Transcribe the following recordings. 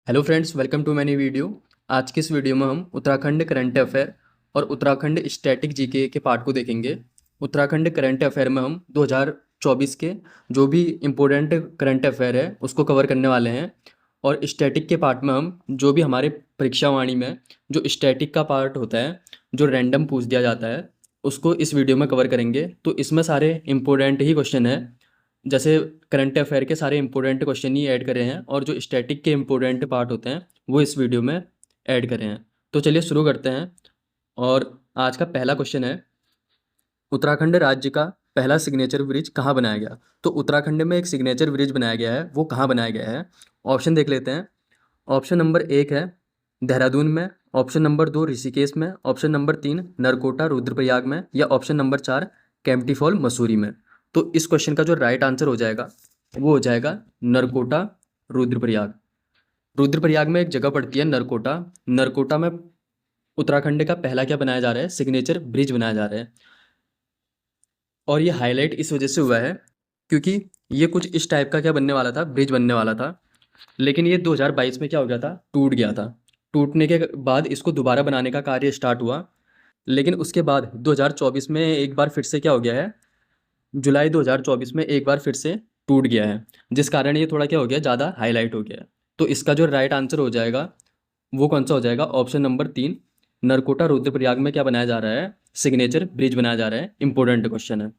Hello friends, welcome to many video. आज की इस वीडियो में हम उत्तराखंड करंट अफेयर और उत्तराखंड स्टैटिक जीके के पार्ट को देखेंगे। उत्तराखंड करंट अफेयर में हम 2024 के जो भी इम्पोर्टेंट करंट अफेयर है उसको कवर करने वाले हैं, और स्टैटिक के पार्ट में हम जो भी हमारे परीक्षावाणी में जो स्टैटिक का पार्ट होता है, जो रैंडम पूछ दिया जाता है, उसको इस वीडियो में कवर करेंगे। तो इसमें सारे इम्पोर्टेंट ही क्वेश्चन हैं, जैसे करंट अफेयर के सारे इंपॉर्टेंट क्वेश्चन ही ऐड करे हैं, और जो स्टैटिक के इंपॉर्टेंट पार्ट होते हैं वो इस वीडियो में ऐड करे हैं। तो चलिए शुरू करते हैं। और आज का पहला क्वेश्चन है, उत्तराखंड राज्य का पहला सिग्नेचर ब्रिज कहाँ बनाया गया। तो उत्तराखंड में एक सिग्नेचर ब्रिज बनाया गया है, वो कहाँ बनाया गया है। ऑप्शन देख लेते हैं। ऑप्शन नंबर 1 है देहरादून में, ऑप्शन नंबर 2 ऋषिकेश में, ऑप्शन नंबर 3 नरकोटा रुद्रप्रयाग में, या option number 4 Kempty fall Mussoorie में। तो इस क्वेश्चन का जो राइट आंसर हो जाएगा वो हो जाएगा नरकोटा रुद्रप्रयाग। रुद्रप्रयाग में एक जगह पड़ती है नरकोटा। नरकोटा में उत्तराखंड का पहला क्या बनाया जा रहा है, सिग्नेचर ब्रिज बनाया जा रहा है। और ये हाईलाइट इस वजह से हुआ है क्योंकि ये कुछ इस टाइप का क्या बनने वाला था, ब्रिज बनने वाला था, लेकिन ये 2022 में क्या हो गया था, टूट गया था। टूटने के बाद इसको दोबारा बनाने का कार्य स्टार्ट हुआ, लेकिन उसके बाद 2024 में एक बार फिर से क्या हो गया है, जुलाई 2024 में एक बार फिर से टूट गया है, जिस कारण ये थोड़ा क्या हो गया, ज़्यादा हाईलाइट हो गया है। तो इसका जो राइट आंसर हो जाएगा वो कौन सा हो जाएगा, ऑप्शन नंबर 3 नरकोटा रुद्रप्रयाग में क्या बनाया जा रहा है, सिग्नेचर ब्रिज बनाया जा रहा है। इंपॉर्टेंट क्वेश्चन है।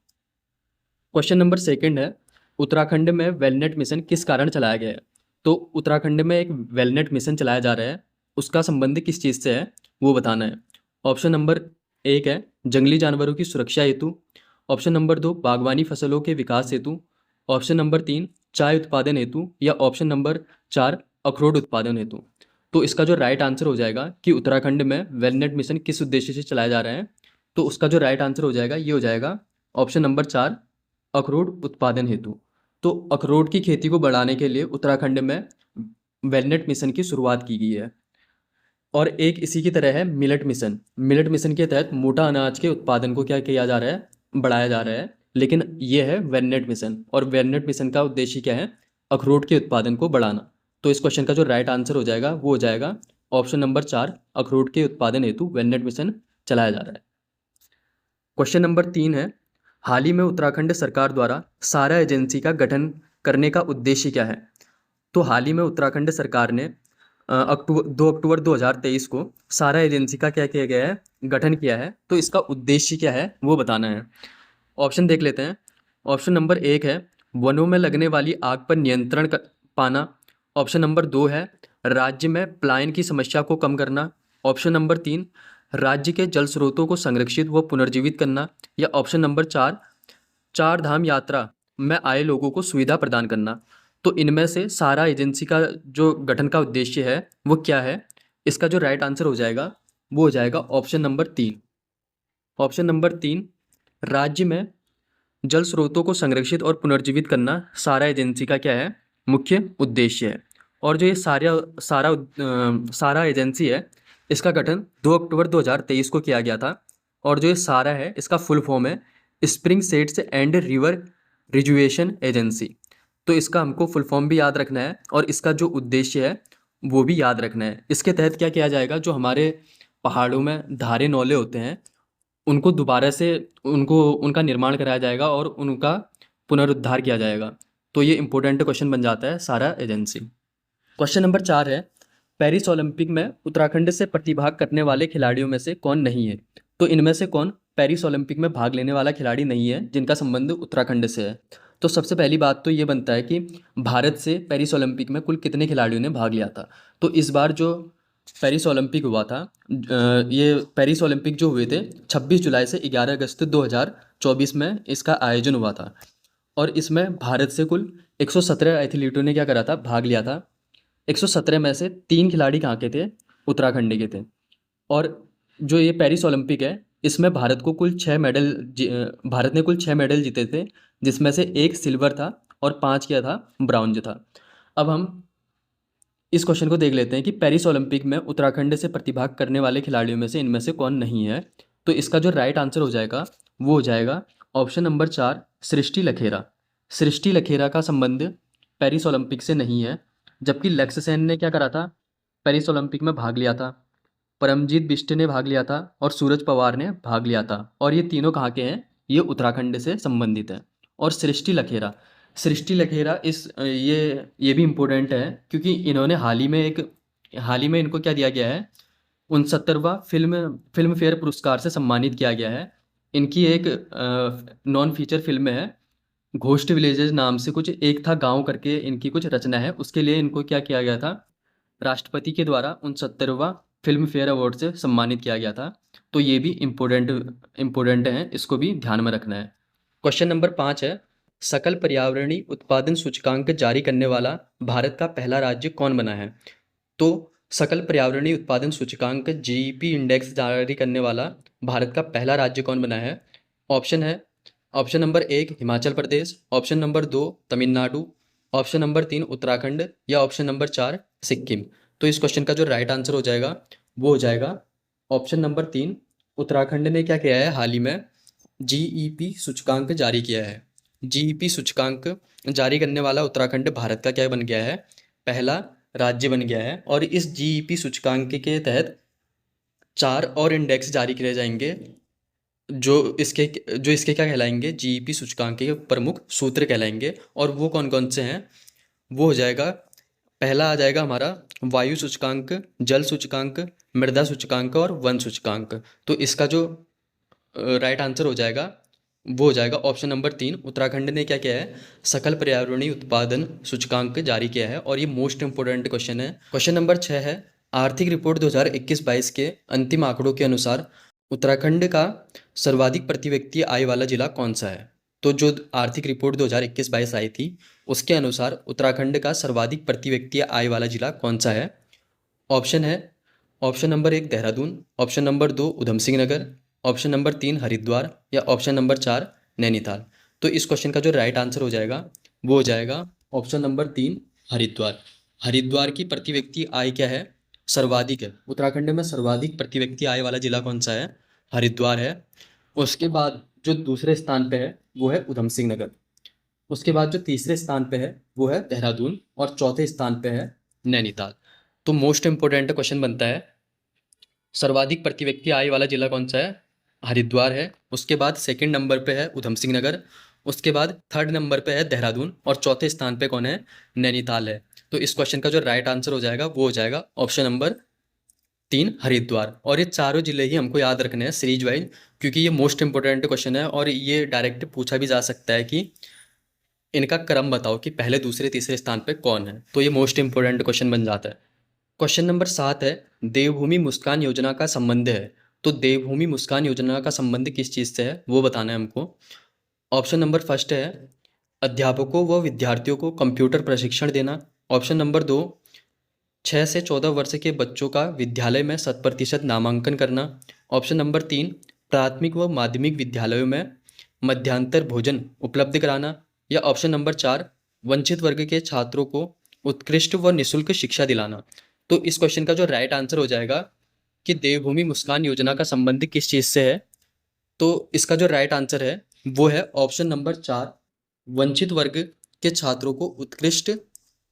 क्वेश्चन नंबर सेकंड है, उत्तराखंड में वेलनेट मिशन किस कारण चलाया गया है। तो उत्तराखंड में एक वेलनेट मिशन चलाया जा रहा है, उसका संबंध किस चीज़ से है वो बताना है। ऑप्शन नंबर 1 है जंगली जानवरों की सुरक्षा हेतु, ऑप्शन नंबर 2 बागवानी फसलों के विकास हेतु, ऑप्शन नंबर 3 चाय उत्पादन हेतु, या ऑप्शन नंबर 4 अखरोट उत्पादन हेतु। तो इसका जो राइट आंसर हो जाएगा कि उत्तराखंड में वेलनेट मिशन किस उद्देश्य से चलाया जा रहा है, तो उसका जो राइट आंसर हो जाएगा ये हो जाएगा ऑप्शन नंबर 4 अखरोट उत्पादन हेतु। तो अखरोट की खेती को बढ़ाने के लिए उत्तराखंड में वेलनेट मिशन की शुरुआत की गई है। और एक इसी की तरह है मिलेट मिशन। मिलेट मिशन के तहत मोटा अनाज के उत्पादन को क्या किया जा रहा है, बढ़ाया जा रहा है। लेकिन ये है वेलनेट मिशन, और वेलनेट मिशन का उद्देश्य क्या है, अखरोट के उत्पादन को बढ़ाना। तो इस क्वेश्चन का जो राइट आंसर हो जाएगा वो हो जाएगा ऑप्शन नंबर 4 अखरोट के उत्पादन हेतु वेलनेट मिशन चलाया जा रहा है। क्वेश्चन नंबर 3 है, हाल ही में उत्तराखंड सरकार द्वारा सारा एजेंसी का गठन करने का उद्देश्य क्या है। तो हाल ही में उत्तराखंड सरकार ने अक्टूबर 2 अक्टूबर 2023 को सारा एजेंसी का क्या किया गया है, गठन किया है। तो इसका उद्देश्य क्या है वो बताना है। ऑप्शन देख लेते हैं। ऑप्शन नंबर 1 है वनों में लगने वाली आग पर नियंत्रण पाना, ऑप्शन नंबर 2 है राज्य में पलायन की समस्या को कम करना, ऑप्शन नंबर 3 राज्य के जल स्रोतों को संरक्षित व पुनर्जीवित करना, या ऑप्शन नंबर 4 चार धाम यात्रा में आए लोगों को सुविधा प्रदान करना। तो इनमें से सारा एजेंसी का जो गठन का उद्देश्य है वो क्या है, इसका जो राइट आंसर हो जाएगा वो हो जाएगा ऑप्शन नंबर 3। ऑप्शन नंबर 3 राज्य में जल स्रोतों को संरक्षित और पुनर्जीवित करना सारा एजेंसी का क्या है, मुख्य उद्देश्य है। और जो ये सारा एजेंसी है, इसका गठन 2 अक्टूबर 2023 को किया गया था। और जो ये सारा है इसका फुल फॉर्म है spring sets and river rejuvenation agency. तो इसका हमको फुल फॉर्म भी याद रखना है, और इसका जो उद्देश्य है वो भी याद रखना है। इसके तहत क्या किया जाएगा, जो हमारे पहाड़ों में धारे नौले होते हैं उनको दोबारा से उनका निर्माण कराया जाएगा और उनका पुनरुद्धार किया जाएगा। तो ये इंपॉर्टेंट क्वेश्चन बन जाता है सारा एजेंसी। क्वेश्चन नंबर 4 है, पेरिस ओलंपिक में उत्तराखंड से प्रतिभाग करने वाले खिलाड़ियों में से कौन नहीं है। तो इनमें से कौन पेरिस ओलंपिक में भाग लेने वाला खिलाड़ी नहीं है जिनका संबंध उत्तराखंड से है। तो सबसे पहली बात तो ये बनता है कि भारत से पेरिस ओलंपिक में कुल कितने खिलाड़ियों ने भाग लिया था। तो इस बार जो पेरिस ओलंपिक हुआ था, ये पेरिस ओलंपिक जो हुए थे 26 जुलाई से 11 अगस्त 2024 में इसका आयोजन हुआ था। और इसमें भारत से कुल 117 एथलीटों ने क्या करा था, भाग लिया था। 117 में से 3 खिलाड़ी कहाँ के थे, उत्तराखंड के थे। और जो ये पेरिस ओलंपिक है इसमें भारत ने कुल 6 मेडल जीते थे, जिसमें से 1 सिल्वर था और 5 क्या था, ब्राउंज था। अब हम इस क्वेश्चन को देख लेते हैं कि पेरिस ओलंपिक में उत्तराखंड से प्रतिभाग करने वाले खिलाड़ियों में से इनमें से कौन नहीं है। तो इसका जो राइट आंसर हो जाएगा वो हो जाएगा ऑप्शन नंबर 4 सृष्टि लखेरा। सृष्टि लखेरा का संबंध पेरिस ओलंपिक से नहीं है। जबकि लक्ष्य सेन ने क्या करा था, पेरिस ओलंपिक में भाग लिया था, परमजीत बिष्ट ने भाग लिया था और सूरज पवार ने भाग लिया था। और ये तीनों कहाँ के हैं, ये उत्तराखंड से संबंधित हैं। और सृष्टि लखेरा ये भी इम्पोर्टेंट है, क्योंकि इन्होंने हाल ही में इनको क्या दिया गया है, 69वां फिल्म फेयर पुरस्कार से सम्मानित किया गया है। इनकी एक नॉन फीचर फिल्म है, घोस्ट विलेजेस नाम से, कुछ एक था गांव करके इनकी कुछ रचना है, उसके लिए इनको क्या किया गया था, राष्ट्रपति के द्वारा 69वां फिल्म फेयर अवार्ड से सम्मानित किया गया था। तो ये भी इम्पोर्टेंट है, इसको भी ध्यान में रखना है। क्वेश्चन नंबर 5 है, सकल पर्यावरणीय उत्पादन सूचकांक जारी करने वाला भारत का पहला राज्य कौन बना है? तो सकल पर्यावरणीय उत्पादन सूचकांक जीईपी इंडेक्स जारी करने वाला भारत का पहला राज्य कौन बना है? ऑप्शन है, option number 1 Himachal Pradesh, option number 2 Tamil Nadu, option number 3 Uttarakhand, या ऑप्शन नंबर 4 सिक्किम। तो इस क्वेश्चन का जो राइट आंसर हो जाएगा वो हो जाएगा ऑप्शन नंबर 3। उत्तराखंड ने क्या किया है, हाल ही में जीईपी सूचकांक जारी किया है। जीईपी सूचकांक जारी करने वाला उत्तराखंड भारत का क्या बन गया है, पहला राज्य बन गया है। और इस जीईपी सूचकांक के तहत 4 और इंडेक्स जारी किए जाएंगे, जो इसके क्या कहलाएंगे, जीईपी सूचकांक के प्रमुख सूत्र कहलाएंगे। और वो कौन कौन से हैं, वो हो जाएगा, पहला आ जाएगा हमारा वायु सूचकांक, जल सूचकांक, मृदा सूचकांक और वन सूचकांक। तो इसका जो राइट आंसर हो जाएगा वो हो जाएगा ऑप्शन नंबर 3। उत्तराखंड ने क्या किया है, सकल पर्यावरणीय उत्पादन सूचकांक जारी किया है। और ये मोस्ट इंपोर्टेंट क्वेश्चन है। क्वेश्चन नंबर 6 है, आर्थिक रिपोर्ट 2021-22 के अंतिम आंकड़ों के अनुसार उत्तराखंड का सर्वाधिक प्रति व्यक्ति आय वाला जिला कौन सा है? तो जो आर्थिक रिपोर्ट 2021-22 आई थी उसके अनुसार उत्तराखंड का सर्वाधिक प्रति व्यक्ति आय वाला जिला कौन सा है? ऑप्शन है, option number 1 Dehradun, option number 2 Udham Singh Nagar, option number 3 Haridwar, या ऑप्शन नंबर 4 नैनीताल। तो इस क्वेश्चन का जो राइट आंसर हो जाएगा वो हो जाएगा ऑप्शन नंबर 3 हरिद्वार। हरिद्वार की प्रति व्यक्ति आय क्या है, सर्वाधिक है। उत्तराखंड में सर्वाधिक प्रति व्यक्ति आय वाला जिला कौन सा है, हरिद्वार है। उसके बाद जो दूसरे स्थान पे है वो है उधम सिंह नगर। उसके बाद जो तीसरे स्थान पे है वो है देहरादून, और चौथे स्थान पे है नैनीताल। तो मोस्ट इंपोर्टेंट क्वेश्चन बनता है, सर्वाधिक प्रति व्यक्ति आय वाला जिला कौन सा है, हरिद्वार है। उसके बाद सेकंड नंबर पे है उधम सिंह नगर, उसके बाद थर्ड नंबर पे है देहरादून, और चौथे स्थान पे कौन है, नैनीताल है। तो इस क्वेश्चन का जो राइट आंसर हो जाएगा वो हो जाएगा ऑप्शन नंबर 3 हरिद्वार। और ये चारों जिले ही हमको याद रखने हैं सीरीज वाइज, क्योंकि ये मोस्ट इंपोर्टेंट क्वेश्चन है और ये डायरेक्ट पूछा भी जा सकता है कि इनका क्रम बताओ कि पहले दूसरे तीसरे स्थान पे कौन है। तो ये मोस्ट इंपोर्टेंट क्वेश्चन बन जाता है। क्वेश्चन नंबर 7 है, देवभूमि मुस्कान योजना का संबंध है। तो देवभूमि मुस्कान योजना का संबंध किस चीज़ से है वो बताना है हमको। ऑप्शन नंबर फर्स्ट है अध्यापकों व विद्यार्थियों को कंप्यूटर प्रशिक्षण देना। ऑप्शन नंबर 2 6 से 14 वर्ष के बच्चों का विद्यालय में 100% नामांकन करना। ऑप्शन नंबर 3 प्राथमिक व माध्यमिक विद्यालयों में मध्यांतर भोजन उपलब्ध कराना। या ऑप्शन नंबर 4 वंचित वर्ग के छात्रों को उत्कृष्ट व निःशुल्क शिक्षा दिलाना। तो इस क्वेश्चन का जो राइट आंसर हो जाएगा कि देवभूमि मुस्कान योजना का संबंध किस चीज़ से है, तो इसका जो राइट आंसर है वो है ऑप्शन नंबर 4, वंचित वर्ग के छात्रों को उत्कृष्ट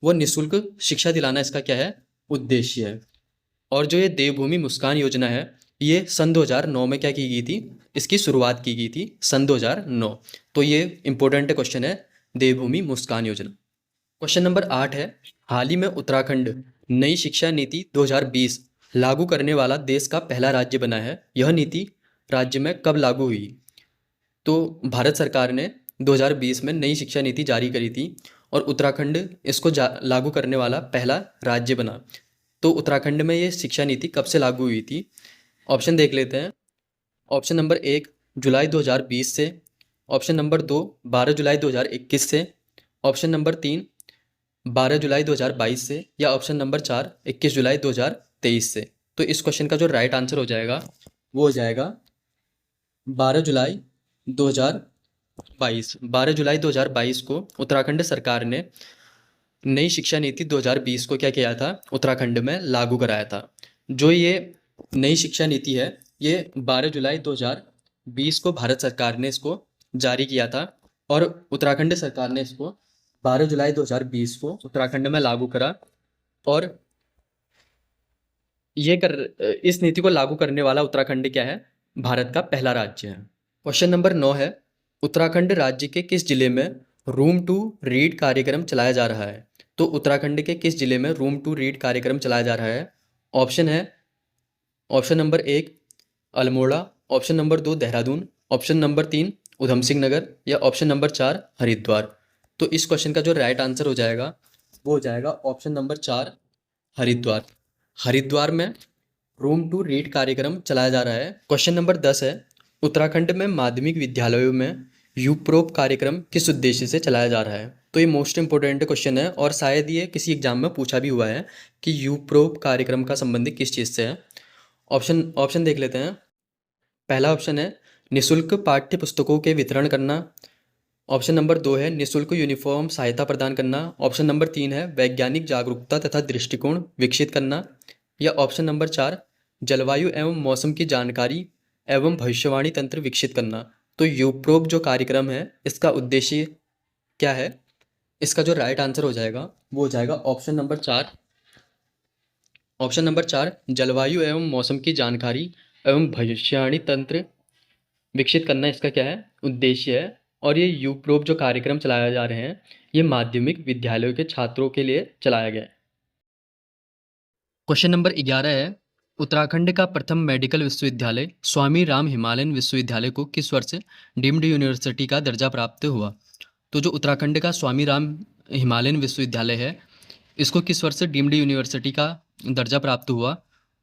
व निःशुल्क शिक्षा दिलाना इसका क्या है, उद्देश्य है। और जो ये देवभूमि मुस्कान योजना है ये सन 2009 में क्या की गई थी, इसकी शुरुआत की गई थी सन 2009। तो ये इंपॉर्टेंट क्वेश्चन है, देवभूमि मुस्कान योजना। क्वेश्चन नंबर 8 है, हाल ही में उत्तराखंड नई शिक्षा नीति 2020 लागू करने वाला देश का पहला राज्य बना है। यह नीति राज्य में कब लागू हुई? तो भारत सरकार ने 2020 में नई शिक्षा नीति जारी करी थी और उत्तराखंड इसको लागू करने वाला पहला राज्य बना। तो उत्तराखंड में ये शिक्षा नीति कब से लागू हुई थी? ऑप्शन देख लेते हैं। ऑप्शन नंबर 1 जुलाई 2020 से, ऑप्शन नंबर 2 12 जुलाई 2021 से, ऑप्शन नंबर 3 12 जुलाई 2022 से, या ऑप्शन नंबर 4 21 जुलाई 2023 से। तो इस क्वेश्चन का जो राइट आंसर हो जाएगा वो हो जाएगा 12 जुलाई 2022। 12 जुलाई 2022 को उत्तराखंड सरकार ने नई शिक्षा नीति 2020 को क्या किया था, उत्तराखंड में लागू कराया था। जो ये नई शिक्षा नीति है ये 12 जुलाई 2020 को भारत सरकार ने इसको जारी किया था और उत्तराखंड सरकार ने इसको 12 जुलाई 2020 को उत्तराखंड में लागू करा। और इस नीति को लागू करने वाला उत्तराखंड क्या है? भारत का पहला राज्य है। क्वेश्चन नंबर 9 है, उत्तराखंड राज्य के किस जिले में रूम टू रीड कार्यक्रम चलाया जा रहा है? तो उत्तराखंड के किस जिले में रूम टू रीड कार्यक्रम चलाया जा रहा है? ऑप्शन है, option number 1 Almora, option number 2 Dehradun, option number 3 Udham Singh Nagar या ऑप्शन नंबर 4 हरिद्वार। तो इस क्वेश्चन का जो राइट आंसर हो जाएगा वो हो जाएगा ऑप्शन नंबर 4 हरिद्वार। हरिद्वार में रूम टू रीड कार्यक्रम चलाया जा रहा है। क्वेश्चन नंबर 10 है, उत्तराखंड में माध्यमिक विद्यालयों में यूप्रोप कार्यक्रम किस उद्देश्य से चलाया जा रहा है? तो ये मोस्ट इंपोर्टेंट क्वेश्चन है और शायद ये किसी एग्जाम में पूछा भी हुआ है कि यूप्रोप कार्यक्रम का संबंध किस चीज़ से है। ऑप्शन ऑप्शन देख लेते हैं। पहला ऑप्शन है निशुल्क पाठ्य पुस्तकों के वितरण करना। ऑप्शन नंबर 2 है निशुल्क यूनिफॉर्म सहायता प्रदान करना। ऑप्शन नंबर 3 है वैज्ञानिक जागरूकता तथा दृष्टिकोण विकसित करना या ऑप्शन नंबर 4 जलवायु एवं मौसम की जानकारी एवं भविष्यवाणी तंत्र विकसित करना। तो यूप्रोप जो कार्यक्रम है इसका उद्देश्य क्या है? इसका जो राइट आंसर हो जाएगा वो हो जाएगा ऑप्शन नंबर 4। ऑप्शन नंबर 4 जलवायु एवं मौसम की जानकारी एवं भविष्यवाणी तंत्र विकसित करना इसका क्या है? उद्देश्य है। और ये यूप्रोप जो कार्यक्रम चलाए जा रहे हैं ये माध्यमिक विद्यालयों के छात्रों के लिए चलाया गया है। क्वेश्चन नंबर 11 है, उत्तराखंड का प्रथम मेडिकल विश्वविद्यालय स्वामी राम हिमालयन विश्वविद्यालय को किस वर्ष डीम्ड यूनिवर्सिटी का दर्जा प्राप्त हुआ? तो जो उत्तराखंड का स्वामी राम हिमालयन विश्वविद्यालय है इसको किस वर्ष डीम्ड यूनिवर्सिटी का दर्जा प्राप्त हुआ?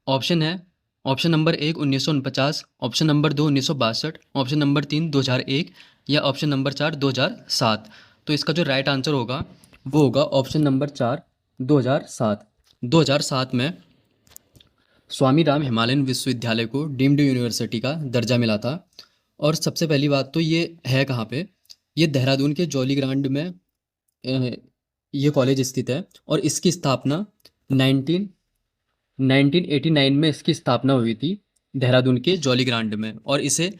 ऑप्शन है, option number 1 1949, option number 2 1962, option number 3 2001 या ऑप्शन नंबर 4 2007। तो इसका जो राइट आंसर होगा वो होगा ऑप्शन नंबर 4 2007। 2007 में स्वामी राम हिमालयन विश्वविद्यालय को डीम्ड यूनिवर्सिटी का दर्जा मिला था। और सबसे पहली बात तो ये है कहाँ पे? ये देहरादून के जौली ग्रांड में ये कॉलेज स्थित है और इसकी स्थापना 1989 में इसकी स्थापना हुई थी देहरादून के जौली ग्रांड में और इसे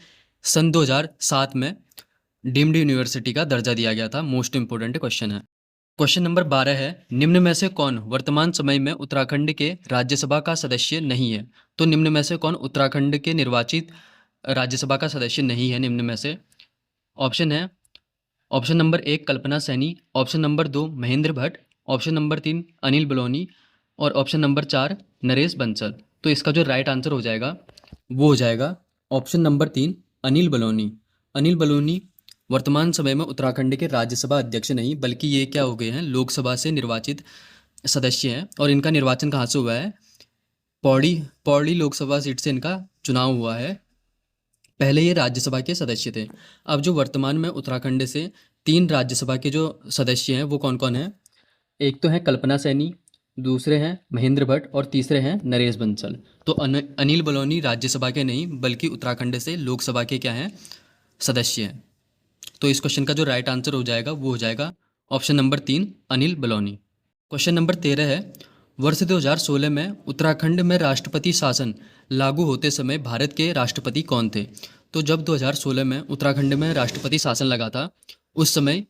सन 2007 में डीम्ड यूनिवर्सिटी का दर्जा दिया गया था। मोस्ट इंपोर्टेंट क्वेश्चन है। क्वेश्चन नंबर 12 है, निम्न में से कौन वर्तमान समय में उत्तराखंड के राज्यसभा का सदस्य नहीं है? तो निम्न में से कौन उत्तराखंड के निर्वाचित राज्यसभा का सदस्य नहीं है? निम्न में से ऑप्शन है, option number 1 Kalpana Saini, option number 2 Mahendra Bhatt, option number 3 Anil Baluni और ऑप्शन नंबर 4 नरेश बंसल। तो इसका जो राइट आंसर हो जाएगा वो हो जाएगा ऑप्शन नंबर 3 अनिल बलौनी। अनिल बलौनी वर्तमान समय में उत्तराखंड के राज्यसभा अध्यक्ष नहीं बल्कि ये क्या हो गए हैं, लोकसभा से निर्वाचित सदस्य हैं। और इनका निर्वाचन कहाँ से हुआ है? पौड़ी पौड़ी लोकसभा सीट से इनका चुनाव हुआ है। पहले ये राज्यसभा के सदस्य थे। अब जो वर्तमान में उत्तराखंड से 3 राज्यसभा के जो सदस्य हैं वो कौन कौन हैं? एक तो है कल्पना सैनी, दूसरे हैं महेंद्र भट्ट और तीसरे हैं नरेश बंसल। तो अनिल बलौनी राज्यसभा के नहीं बल्कि उत्तराखंड से लोकसभा के क्या हैं, सदस्य हैं। तो इस क्वेश्चन का जो राइट आंसर हो जाएगा वो हो जाएगा option number 3 Anil Baluni. Question number 13 है, वर्ष 2016 में उत्तराखंड में राष्ट्रपति शासन लागू होते समय भारत के राष्ट्रपति कौन थे? तो जब 2016 में उत्तराखंड में राष्ट्रपति शासन लगा था उस समय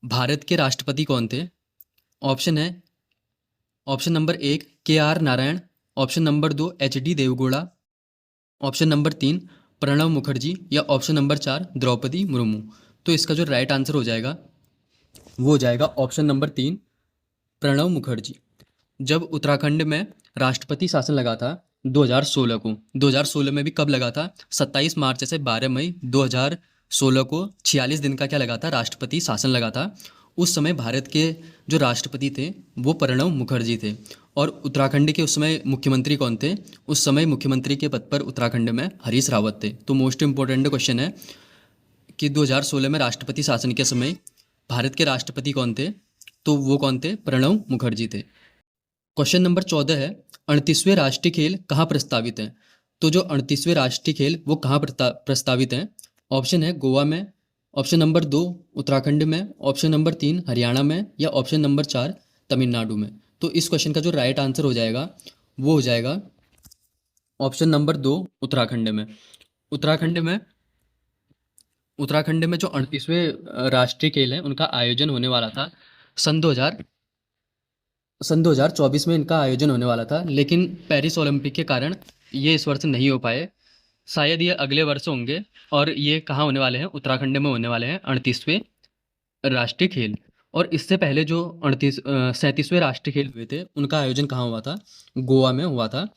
भारत के राष्ट्रपति कौन थे? ऑप्शन है, option number 1 KR Narayan, option number 2 HD Deve Gowda, option number 3 Pranab Mukherjee या ऑप्शन नंबर 4 द्रौपदी मुर्मू। तो इसका जो राइट आंसर हो जाएगा वो हो जाएगा ऑप्शन नंबर 3 प्रणब मुखर्जी। जब उत्तराखंड में राष्ट्रपति शासन लगा था 2016 को, 2016 में भी कब लगा था? 27 मार्च से 12 मई 2016 को 46 दिन का क्या लगा था? राष्ट्रपति शासन लगा था। उस समय भारत के जो राष्ट्रपति थे वो प्रणब मुखर्जी थे। और उत्तराखंड के उस समय मुख्यमंत्री कौन थे? उस समय मुख्यमंत्री के पद पर उत्तराखंड में हरीश रावत थे। तो मोस्ट इंपॉर्टेंट क्वेश्चन है कि 2016 में राष्ट्रपति शासन के समय भारत के राष्ट्रपति कौन थे? तो वो कौन थे? प्रणब मुखर्जी थे। क्वेश्चन नंबर 14 है, 38वें राष्ट्रीय खेल कहाँ प्रस्तावित हैं? तो जो 38वें राष्ट्रीय खेल वो कहाँ प्रस्तावित हैं? ऑप्शन है गोवा में, ऑप्शन नंबर 2 उत्तराखंड में, ऑप्शन नंबर 3 हरियाणा में या ऑप्शन नंबर 4 तमिलनाडु में। तो इस क्वेश्चन का जो राइट आंसर हो जाएगा वो हो जाएगा ऑप्शन नंबर 2 उत्तराखंड में। उत्तराखंड में जो 38वें राष्ट्रीय खेल हैं उनका आयोजन होने वाला था सन सन 2024 में इनका आयोजन होने वाला था, लेकिन पेरिस ओलंपिक के कारण ये इस वर्ष नहीं हो पाए। शायद ये अगले वर्ष होंगे। और ये कहाँ होने वाले हैं? उत्तराखंड में होने वाले हैं 38वें राष्ट्रीय खेल। और इससे पहले जो 37वें राष्ट्रीय खेल हुए थे, उनका आयोजन कहाँ हुआ था? गोवा में हुआ था।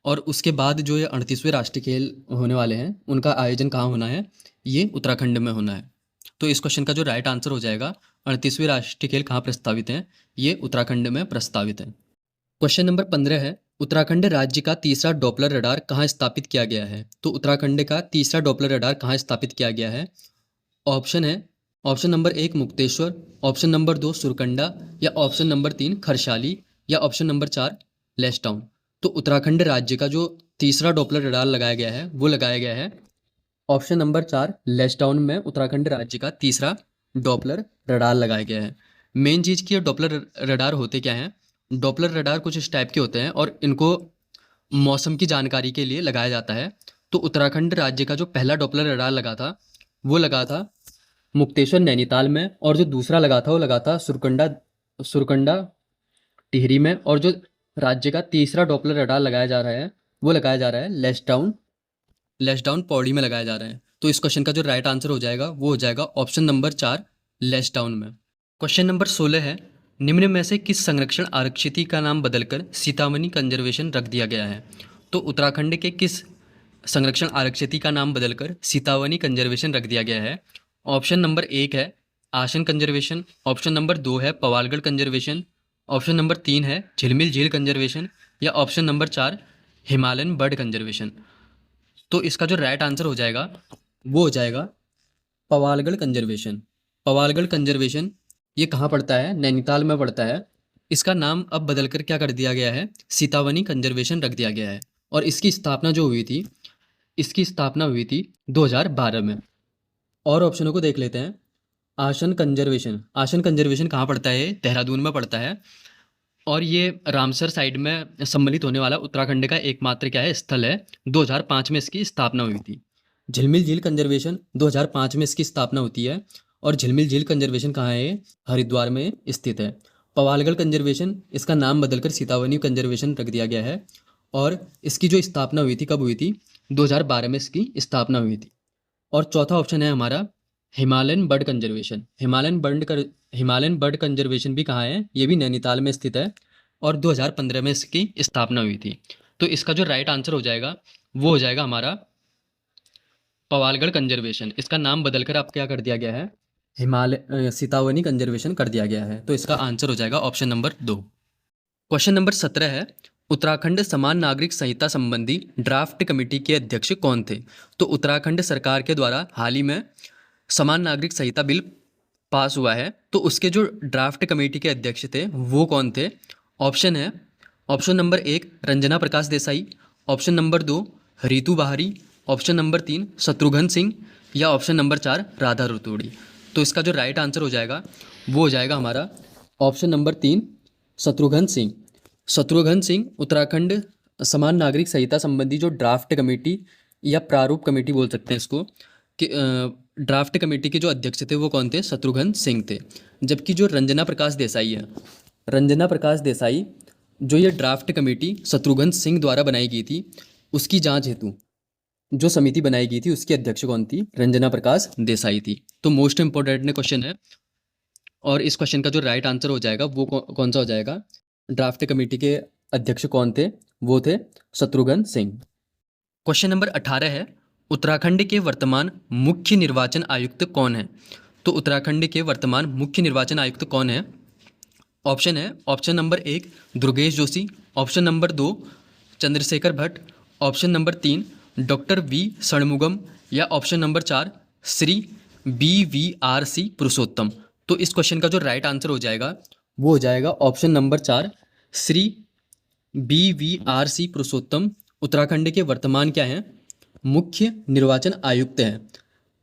और उसके बाद जो ये 38वें राष्ट्रीय खेल होने वाले हैं, उनका आयोजन कहाँ होना है? ये उत्तराखंड में होना है। तो इस क्वेश्चन का जो राइट आंसर हो जाएगा, 38वें राष्ट्रीय खेल कहाँ प्रस्तावित हैं? ये उत्तराखंड में प्रस्तावित हैं। क्वेश्चन नंबर 15 है, उत्तराखंड राज्य का तीसरा डॉपलर रडार कहाँ स्थापित किया गया है? तो उत्तराखंड का तीसरा डॉपलर रडार कहाँ स्थापित किया गया है? ऑप्शन है, option number 1 Mukteshwar, option number 2 Surkanda, या ऑप्शन नंबर 3 खरसाली, या ऑप्शन नंबर 4 लेस्टाउन। तो उत्तराखंड राज्य का जो तीसरा डॉपलर रडार लगाया गया है, वो लगाया गया है ऑप्शन नंबर 4 लेस्टाउन में। उत्तराखंड राज्य का तीसरा डॉपलर रडार लगाया गया है। मेन चीज़ की डॉपलर रडार होते क्या हैं? डॉपलर रडार कुछ इस टाइप के होते हैं और इनको मौसम की जानकारी के लिए लगाया जाता है। तो उत्तराखंड राज्य का जो पहला डॉपलर रडार लगा था, वो लगा था मुक्तेश्वर नैनीताल में, और जो दूसरा लगा था वो लगा था सुरकंडा सुरकंडा टिहरी में। और जो राज्य का तीसरा डॉपलर रडार लगाया जा रहा है, वो लगाया जा रहा है लेस्डाउन पौड़ी में लगाया जा रहा है। तो इस क्वेश्चन का जो राइट आंसर हो जाएगा, वो हो जाएगा ऑप्शन नंबर 4 लेस्डाउन में। क्वेश्चन नंबर 16 है, निम्न में से किस संरक्षण आरक्षिति का नाम बदलकर सीतावनी कंजर्वेशन रख दिया गया है? तो उत्तराखंड के किस संरक्षण आरक्षिति का नाम बदलकर सीतावनी कंजर्वेशन रख दिया गया है? ऑप्शन नंबर 1 है आसन कंजर्वेशन, ऑप्शन नंबर 2 है पवालगढ़ कंजर्वेशन, ऑप्शन नंबर 3 है झिलमिल झील कंजर्वेशन, या option number 4 Himalayan bird conservation. तो इसका जो राइट आंसर हो जाएगा, वो हो जाएगा पवालगढ़ कंजर्वेशन। पवालगढ़ कंजर्वेशन ये कहाँ पड़ता है? नैनीताल में पड़ता है। इसका नाम अब बदलकर क्या कर दिया गया है? सीतावनी कंजर्वेशन रख दिया गया है। और इसकी स्थापना जो हुई थी, इसकी स्थापना हुई थी 2012 में। और ऑप्शनों को देख लेते हैं। आसन कंजर्वेशन कहाँ पड़ता है? देहरादून में पड़ता है। और ये रामसर साइड में सम्मिलित होने वाला उत्तराखंड का एकमात्र क्या है? स्थल है। 2005 में इसकी स्थापना हुई थी। झिलमिल झील कंजर्वेशन 2005 में इसकी स्थापना होती है। और झिलमिल झील कंजर्वेशन कहाँ है? हरिद्वार में स्थित है। पवालगढ़ कंजर्वेशन, इसका नाम बदलकर सीतावनी कंजर्वेशन रख दिया गया है। और इसकी जो स्थापना हुई थी, कब हुई थी? 2012 में इसकी स्थापना हुई थी। और चौथा ऑप्शन है हमारा Himalayan bird conservation. Himalayan bird conservation भी कहाँ है? ये भी नैनीताल में स्थित है। और 2015 में इसकी स्थापना हुई थी। तो इसका जो राइट आंसर हो जाएगा, वो हो जाएगा हमारा पवालगढ़ कंजर्वेशन। इसका नाम बदलकर अब क्या कर दिया गया है? सीतावनी कंजर्वेशन कर दिया गया है। तो इसका आंसर हो जाएगा ऑप्शन नंबर 2। क्वेश्चन नंबर 17 है, उत्तराखंड समान नागरिक संहिता संबंधी ड्राफ्ट कमेटी के अध्यक्ष कौन थे? तो उत्तराखंड सरकार के द्वारा हाल ही में समान नागरिक संहिता बिल पास हुआ है, तो उसके जो ड्राफ्ट कमेटी के अध्यक्ष थे, वो कौन थे? ऑप्शन है, option number 1 Ranjana Prakash Desai, option number 2 Ritu बाहरी, ऑप्शन नंबर 3 शत्रुघ्न सिंह, या ऑप्शन नंबर 4 राधा रतूड़ी। तो इसका जो राइट आंसर हो जाएगा, वो हो जाएगा हमारा ऑप्शन नंबर 3 शत्रुघ्न सिंह। शत्रुघ्न सिंह उत्तराखंड समान नागरिक संहिता संबंधी जो ड्राफ्ट कमेटी या प्रारूप कमेटी बोल सकते हैं इसको, कि ड्राफ्ट कमेटी के जो अध्यक्ष थे, वो कौन थे? शत्रुघ्न सिंह थे। जबकि जो रंजना प्रकाश देसाई है, रंजना प्रकाश देसाई, जो ये ड्राफ्ट कमेटी शत्रुघ्न सिंह द्वारा बनाई गई थी, उसकी जांच हेतु जो समिति बनाई गई थी, उसकी अध्यक्ष कौन थी? रंजना प्रकाश देसाई थी। तो मोस्ट इंपॉर्टेंट क्वेश्चन है। और इस क्वेश्चन का जो राइट आंसर हो जाएगा, वो कौन सा हो जाएगा? ड्राफ्ट कमेटी के अध्यक्ष कौन थे? वो थे शत्रुघ्न सिंह। क्वेश्चन नंबर 18 है, उत्तराखंड के वर्तमान मुख्य निर्वाचन आयुक्त कौन है? तो उत्तराखंड के वर्तमान मुख्य निर्वाचन आयुक्त कौन है? ऑप्शन है, option number 1 Durgesh Joshi, option number 2 Chandrashekhar Bhatt, option number 3 doctor V Shanmugam, या ऑप्शन नंबर 4 श्री BVRC पुरुषोत्तम। तो इस क्वेश्चन का जो राइट आंसर हो जाएगा, वो हो जाएगा ऑप्शन नंबर 4 श्री BVRC पुरुषोत्तम उत्तराखंड के वर्तमान क्या हैं? मुख्य निर्वाचन आयुक्त हैं।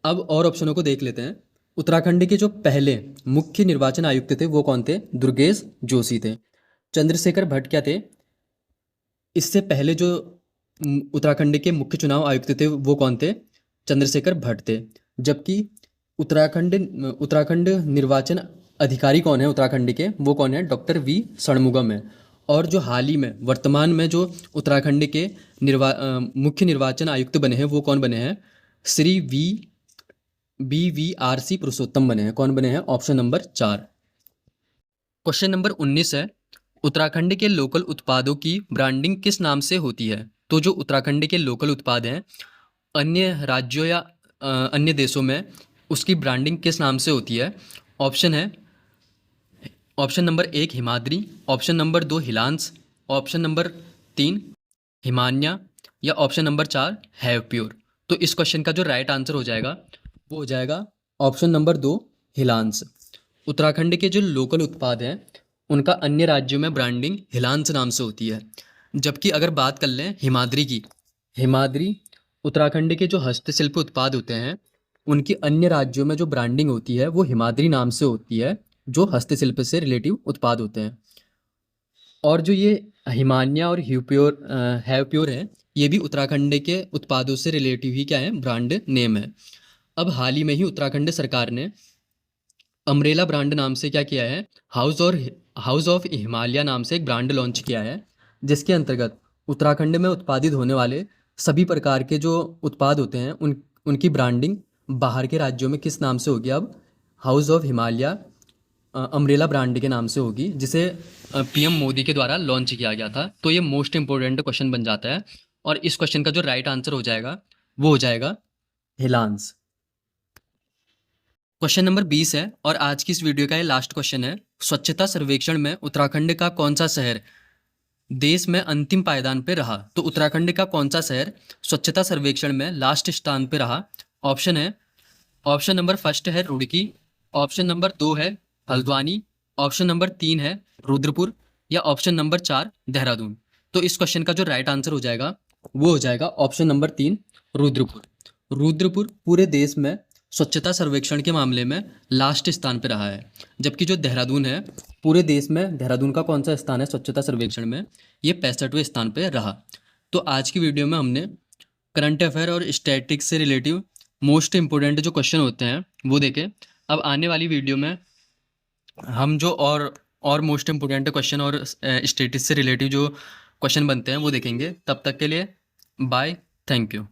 अब और ऑप्शनों को देख लेते हैं। उत्तराखंड के जो पहले मुख्य निर्वाचन आयुक्त थे, वो कौन थे? दुर्गेश जोशी थे। चंद्रशेखर भट्ट क्या थे? इससे पहले जो उत्तराखंड के मुख्य चुनाव आयुक्त थे, वो कौन थे? चंद्रशेखर भट्ट थे। जबकि उत्तराखंड उत्तराखंड निर्वाचन अधिकारी कौन है उत्तराखंड के, वो कौन है, डॉक्टर वी षणमुगम है। और जो हाल ही में वर्तमान में जो उत्तराखंड के मुख्य निर्वाचन आयुक्त बने हैं वो कौन बने हैं, श्री BVRC पुरुषोत्तम बने हैं। कौन बने हैं, ऑप्शन नंबर 4। क्वेश्चन नंबर 19 है, उत्तराखंड के लोकल उत्पादों की ब्रांडिंग किस नाम से होती है। तो जो उत्तराखंड के लोकल उत्पाद हैं अन्य राज्यों या अन्य देशों में उसकी ब्रांडिंग किस नाम से होती है। ऑप्शन है, option number 1 Himadri, option number 2 Hilans, option number 3 हिमान्या, या ऑप्शन नंबर 4 हैव प्योर। तो इस क्वेश्चन का जो राइट आंसर हो जाएगा वो हो जाएगा ऑप्शन नंबर 2 हिलांस। उत्तराखंड के जो लोकल उत्पाद हैं उनका अन्य राज्यों में ब्रांडिंग हिलांस नाम से होती है। जबकि अगर बात कर लें हिमाद्री की, हिमाद्री उत्तराखंड के जो हस्तशिल्प उत्पाद होते हैं उनकी अन्य राज्यों में जो ब्रांडिंग होती है वो हिमाद्री नाम से होती है, जो हस्तशिल्प से रिलेटिव उत्पाद होते हैं। और जो ये हिमान्या और हैव प्योर है ये भी उत्तराखंड के उत्पादों से रिलेटिव ही क्या है, ब्रांड नेम है। अब हाल ही में ही उत्तराखंड सरकार ने अम्ब्रेला ब्रांड नाम से क्या किया है, हाउस ऑफ हिमालय नाम से एक ब्रांड लॉन्च किया है, जिसके अंतर्गत उत्तराखंड में उत्पादित होने वाले सभी प्रकार के जो उत्पाद होते हैं उनकी ब्रांडिंग बाहर के राज्यों में किस नाम से होगी, अब house of Himalaya umbrella brand के नाम से होगी, जिसे PM मोदी के द्वारा लॉन्च किया गया था। तो ये मोस्ट इंपॉर्टेंट क्वेश्चन बन जाता है और इस क्वेश्चन का जो राइट आंसर हो जाएगा वो हो जाएगा हिलांस। क्वेश्चन नंबर 20 है और आज की इस वीडियो का ये लास्ट क्वेश्चन है, स्वच्छता सर्वेक्षण में उत्तराखंड का कौन सा शहर देश में अंतिम पायदान पे रहा। तो उत्तराखंड का कौन सा शहर स्वच्छता सर्वेक्षण में लास्ट स्थान पे रहा। ऑप्शन है, ऑप्शन नंबर 1 है रुड़की, ऑप्शन नंबर 2 है हल्द्वानी, ऑप्शन नंबर 3 है रुद्रपुर, या ऑप्शन नंबर 4 देहरादून। तो इस क्वेश्चन का जो राइट आंसर हो जाएगा वो हो जाएगा ऑप्शन नंबर 3 रुद्रपुर। रुद्रपुर पूरे देश में स्वच्छता सर्वेक्षण के मामले में लास्ट स्थान पर रहा है, जबकि जो देहरादून है पूरे देश में देहरादून का कौन सा स्थान है स्वच्छता सर्वेक्षण में, ये 65वें स्थान पर रहा। तो आज की वीडियो में हमने करंट अफेयर और स्टैटिक्स से रिलेटिव मोस्ट इंपोर्टेंट जो क्वेश्चन होते हैं वो देखे। अब आने वाली वीडियो में हम जो और मोस्ट इंपोर्टेंट क्वेश्चन और स्टैटिक्स से रिलेटिव जो क्वेश्चन बनते हैं वो देखेंगे। तब तक के लिए बाय, थैंक यू।